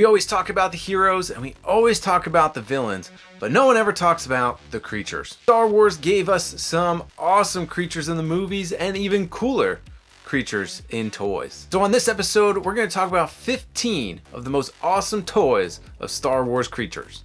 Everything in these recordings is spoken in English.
We always talk about the heroes and we always talk about the villains, but no one ever talks about the creatures. Star Wars gave us some awesome creatures in the movies and even cooler creatures in toys. So on this episode, we're going to talk about 15 of the most awesome toys of Star Wars creatures.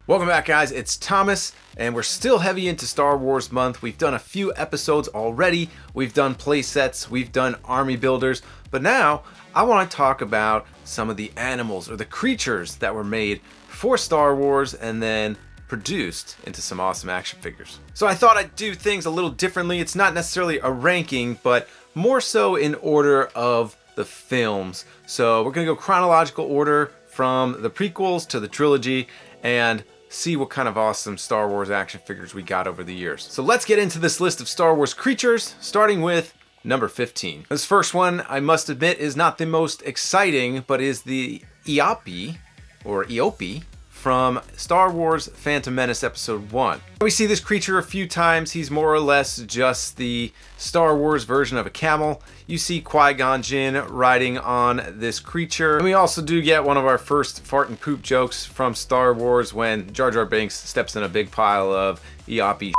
Welcome back, guys. It's Thomas, and we're still heavy into Star Wars month. We've done a few episodes already. We've done play sets, we've done army builders, but now I want to talk about some of the animals or the creatures that were made for Star Wars and then produced into some awesome action figures. So I thought I'd do things a little differently. It's not necessarily a ranking, but more so in order of the films. So we're going to go chronological order from the prequels to the trilogy and see what kind of awesome Star Wars action figures we got over the years. So let's get into this list of Star Wars creatures, starting with number 15. This first one, I must admit, is not the most exciting, but is the Eopie, or Eopie, from Star Wars Phantom Menace Episode 1. We see this creature a few times. He's more or less just the Star Wars version of a camel. You see Qui-Gon Jinn riding on this creature. And we also do get one of our first fart and poop jokes from Star Wars when Jar Jar Binks steps in a big pile of Eopie.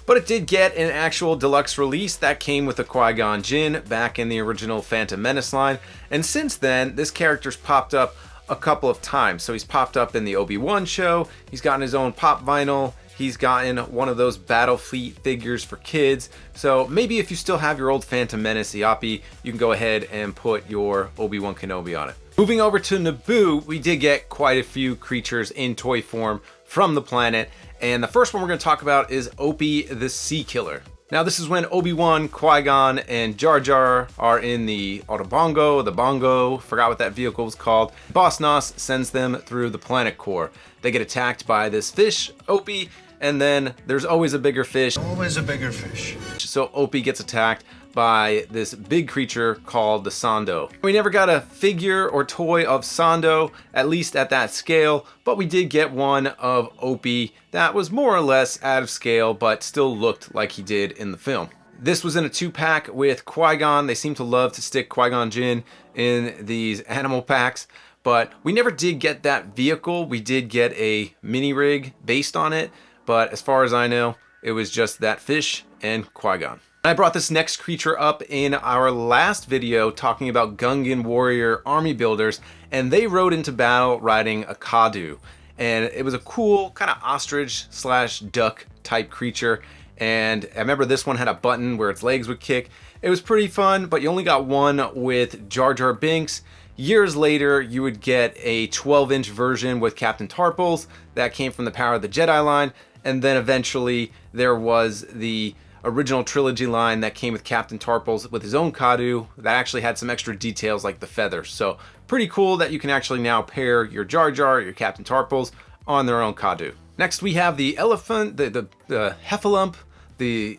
But it did get an actual deluxe release that came with a Qui-Gon Jinn back in the original Phantom Menace line. And since then, this character's popped up a couple of times. So he's popped up in the Obi-Wan show, he's gotten his own pop vinyl, he's gotten one of those Battle Fleet figures for kids. So maybe if you still have your old Phantom Menace Eopie, you can go ahead and put your Obi-Wan Kenobi on it. Moving over to Naboo, we did get quite a few creatures in toy form from the planet, and the first one we're going to talk about is Opie the Sea Killer. Now this is when Obi-Wan, Qui-Gon, and Jar Jar are in the Autobongo, the Bongo, forgot what that vehicle was called. Boss Nass sends them through the planet core. They get attacked by this fish, Opie, and then there's always a bigger fish. Always a bigger fish. So Opie gets attacked by this big creature called the Sando. We never got a figure or toy of Sando, at least at that scale, but we did get one of Opie that was more or less out of scale, but still looked like he did in the film. This was in a 2-pack with Qui-Gon. They seem to love to stick Qui-Gon Jinn in these animal packs, but we never did get that vehicle. We did get a mini rig based on it, but as far as I know, it was just that fish and Qui-Gon. I brought this next creature up in our last video talking about Gungan warrior army builders, and they rode into battle riding a Kadu. And it was a cool kind of ostrich slash duck type creature. And I remember this one had a button where its legs would kick. It was pretty fun, but you only got one with Jar Jar Binks. Years later, you would get a 12-inch version with Captain Tarpals that came from the Power of the Jedi line. And then eventually there was the original trilogy line that came with Captain Tarpals with his own Kadu that actually had some extra details like the feathers. So pretty cool that you can actually now pair your Jar Jar, your Captain Tarpals on their own Kadu. Next we have the elephant, the heffalump, the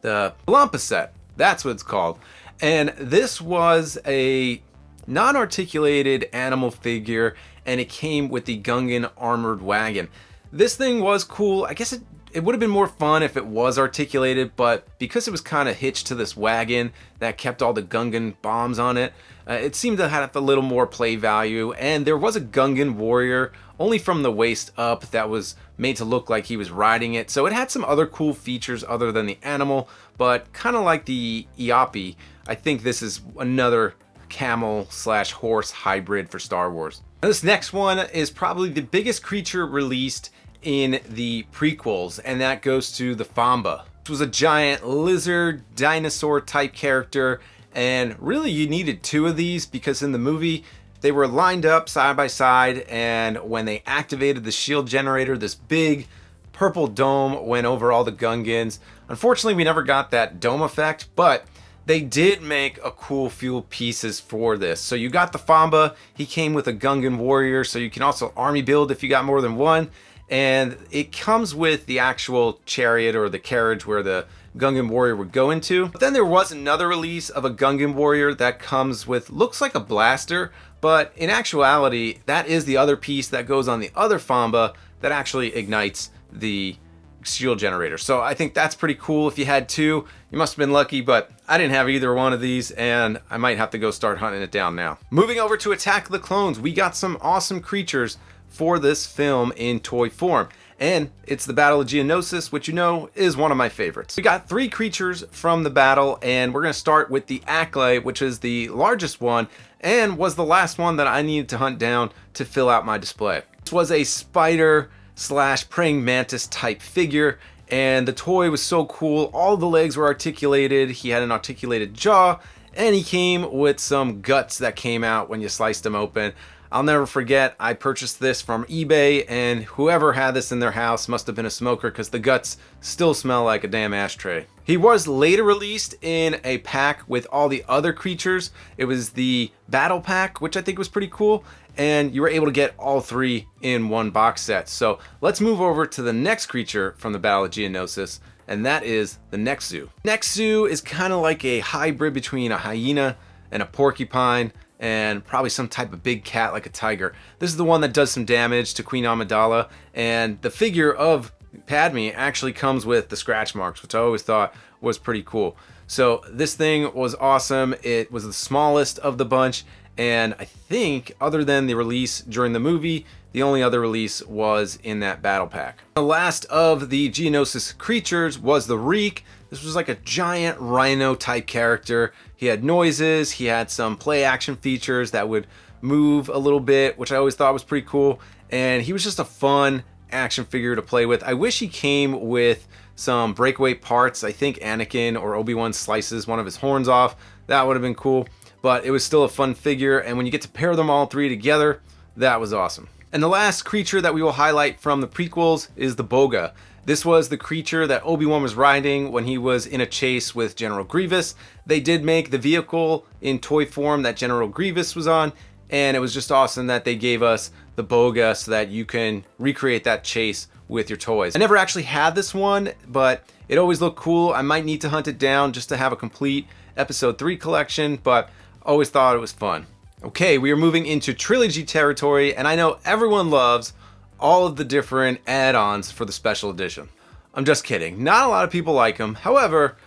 Lumpusset. That's what it's called. And this was a non-articulated animal figure, and it came with the Gungan armored wagon. This thing was cool. I guess it would have been more fun if it was articulated, but because it was kind of hitched to this wagon that kept all the Gungan bombs on it, it seemed to have a little more play value. And there was a Gungan warrior only from the waist up that was made to look like he was riding it. So it had some other cool features other than the animal, but kind of like the Eopie, I think this is another camel slash horse hybrid for Star Wars. Now, this next one is probably the biggest creature released in the prequels, and that goes to the Famba. This was a giant lizard dinosaur type character, and really you needed two of these because in the movie they were lined up side by side, and when they activated the shield generator, this big purple dome went over all the Gungans. Unfortunately, we never got that dome effect, but they did make a cool few pieces for this. So you got the Famba, he came with a Gungan warrior, so you can also army build if you got more than one. And it comes with the actual chariot or the carriage where the Gungan warrior would go into. But then there was another release of a Gungan warrior that comes with, looks like a blaster, but in actuality, that is the other piece that goes on the other Famba that actually ignites the shield generator. So I think that's pretty cool. If you had two, you must have been lucky, but I didn't have either one of these, and I might have to go start hunting it down now. Moving over to Attack of the Clones, we got some awesome creatures for this film in toy form. And it's the Battle of Geonosis, which you know is one of my favorites. We got 3 creatures from the battle, and we're going to start with the Acklay, which is the largest one, and was the last one that I needed to hunt down to fill out my display. This was a spider / praying mantis type figure, and the toy was so cool. All the legs were articulated, he had an articulated jaw, and he came with some guts that came out when you sliced them open. I'll never forget, I purchased this from eBay, and whoever had this in their house must have been a smoker because the guts still smell like a damn ashtray. He was later released in a pack with all the other creatures. It was the Battle Pack, which I think was pretty cool, and you were able to get all 3 in one box set. So let's move over to the next creature from the Battle of Geonosis, and that is the Nexu. Nexu is kind of like a hybrid between a hyena and a porcupine, and probably some type of big cat like a tiger. This is the one that does some damage to Queen Amidala, and the figure of Padme actually comes with the scratch marks, which I always thought was pretty cool. So this thing was awesome. It was the smallest of the bunch, and I think other than the release during the movie, the only other release was in that battle pack. The last of the Geonosis creatures was the Reek. This was like a giant rhino type character. He had noises, he had some play action features that would move a little bit, which I always thought was pretty cool. And he was just a fun action figure to play with. I wish he came with some breakaway parts. I think Anakin or Obi-Wan slices one of his horns off. That would have been cool, but it was still a fun figure. And when you get to pair them all 3 together, that was awesome. And the last creature that we will highlight from the prequels is the Boga. This was the creature that Obi-Wan was riding when he was in a chase with General Grievous. They did make the vehicle in toy form that General Grievous was on, and it was just awesome that they gave us the Boga so that you can recreate that chase with your toys. I never actually had this one, but it always looked cool. I might need to hunt it down just to have a complete Episode 3 collection, but always thought it was fun. Okay, we are moving into Trilogy territory, and I know everyone loves all of the different add-ons for the special edition. I'm just kidding. Not a lot of people like them. However,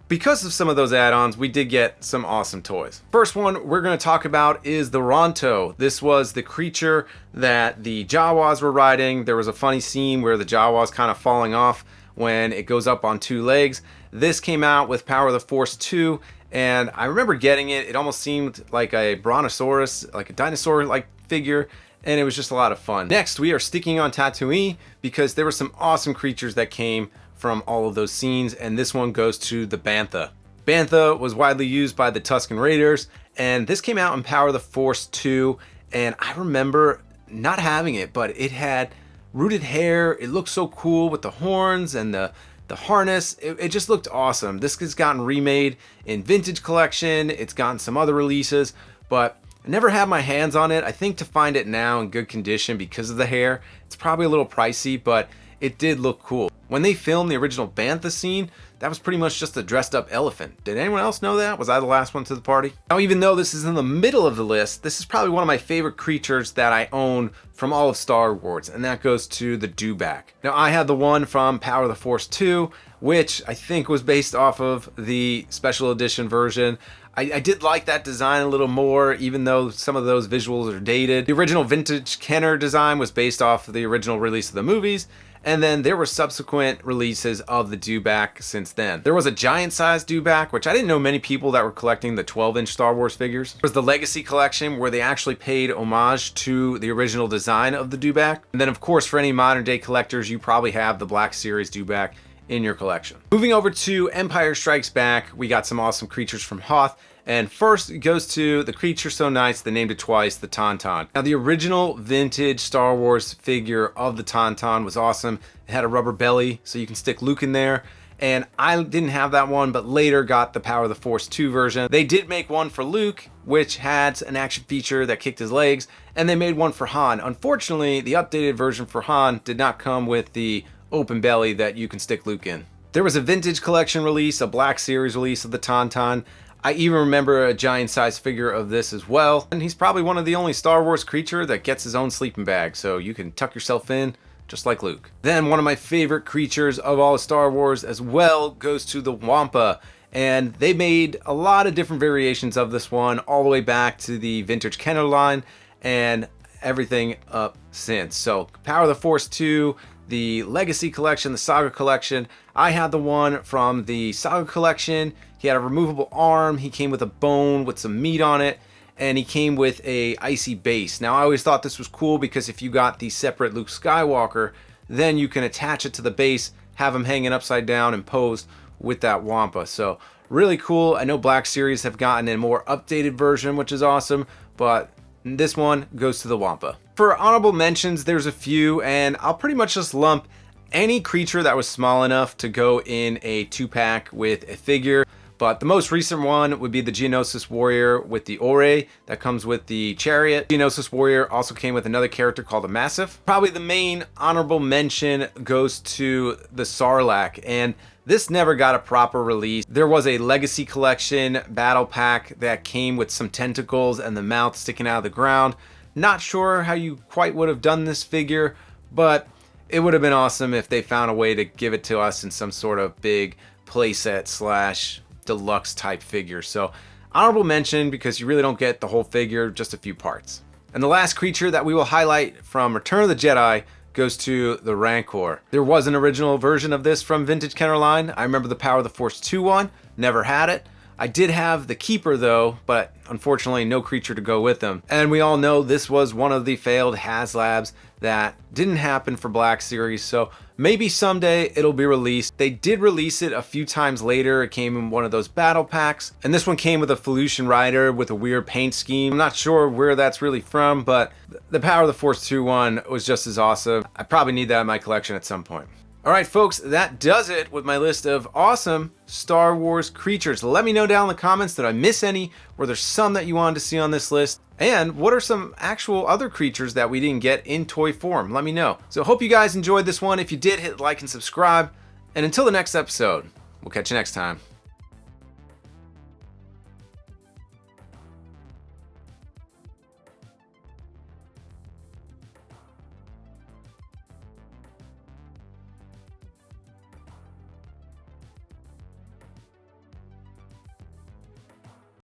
because of some of those add-ons, we did get some awesome toys. First one we're going to talk about is the Ronto. This was the creature that the Jawas were riding. There was a funny scene where the Jawa's kind of falling off when it goes up on 2 legs. This came out with Power of the Force 2, and I remember getting it. It almost seemed like a brontosaurus, like a dinosaur-like figure, and it was just a lot of fun. Next, we are sticking on Tatooine because there were some awesome creatures that came from all of those scenes, and this one goes to the Bantha. Bantha was widely used by the Tusken Raiders, and this came out in Power of the Force 2, and I remember not having it, but it had rooted hair. It looked so cool with the horns and the harness. It just looked awesome. This has gotten remade in Vintage Collection. It's gotten some other releases, but I never had my hands on it. I think to find it now in good condition because of the hair, it's probably a little pricey, but it did look cool. When they filmed the original Bantha scene, that was pretty much just a dressed up elephant. Did anyone else know that? Was I the last one to the party? Now, even though this is in the middle of the list, this is probably one of my favorite creatures that I own from all of Star Wars, and that goes to the Dewback. Now, I had the one from Power of the Force 2, which I think was based off of the special edition version. I did like that design a little more, even though some of those visuals are dated. The original vintage Kenner design was based off of the original release of the movies, and then there were subsequent releases of the Dewback since then. There was a giant-sized Dewback, which I didn't know many people that were collecting the 12-inch Star Wars figures. There was the Legacy Collection, where they actually paid homage to the original design of the Dewback. And then, of course, for any modern-day collectors, you probably have the Black Series Dewback in your collection. Moving over to Empire Strikes Back, we got some awesome creatures from Hoth. And first it goes to the creature so nice they named it twice, the Tauntaun. Now the original vintage Star Wars figure of the Tauntaun was awesome. It had a rubber belly so you can stick Luke in there. And I didn't have that one, but later got the Power of the Force 2 version. They did make one for Luke, which had an action feature that kicked his legs, and they made one for Han. Unfortunately, the updated version for Han did not come with the open belly that you can stick Luke in. There was a vintage collection release, a Black Series release of the Tauntaun. I even remember a giant-sized figure of this as well, and he's probably one of the only Star Wars creature that gets his own sleeping bag, so you can tuck yourself in just like Luke. Then one of my favorite creatures of all of Star Wars as well goes to the Wampa. And they made a lot of different variations of this one all the way back to the vintage Kenner line and everything up since. So Power of the Force 2, the Legacy Collection, the Saga Collection. I had the one from the Saga Collection. He had a removable arm. He came with a bone with some meat on it. And he came with a icy base. Now I always thought this was cool because if you got the separate Luke Skywalker, then you can attach it to the base, have him hanging upside down and posed with that Wampa. So really cool. I know Black Series have gotten a more updated version, which is awesome, but this one goes to the Wampa. For honorable mentions, there's a few, and I'll pretty much just lump any creature that was small enough to go in a 2-pack with a figure. But the most recent one would be the Geonosis Warrior with the Ore that comes with the Chariot. Geonosis Warrior also came with another character called the Massif. Probably the main honorable mention goes to the Sarlacc, and this never got a proper release. There was a Legacy Collection battle pack that came with some tentacles and the mouth sticking out of the ground. Not sure how you quite would have done this figure, but it would have been awesome if they found a way to give it to us in some sort of big playset slash deluxe type figure. So honorable mention because you really don't get the whole figure, just a few parts. And the last creature that we will highlight from Return of the Jedi goes to the Rancor. There was an original version of this from Vintage Kenner line. I remember the Power of the Force 2 one, never had it. I did have the Keeper though, but unfortunately no creature to go with them. And we all know this was one of the failed HasLabs that didn't happen for Black Series, so maybe someday it'll be released. They did release it a few times later. It came in one of those battle packs, and this one came with a Felucian Rider with a weird paint scheme. I'm not sure where that's really from, but the Power of the Force 2 one was just as awesome. I probably need that in my collection at some point. Alright folks, that does it with my list of awesome Star Wars creatures. Let me know down in the comments, did I miss any? Were there some that you wanted to see on this list? And what are some actual other creatures that we didn't get in toy form? Let me know. So hope you guys enjoyed this one. If you did, hit like and subscribe. And until the next episode, we'll catch you next time.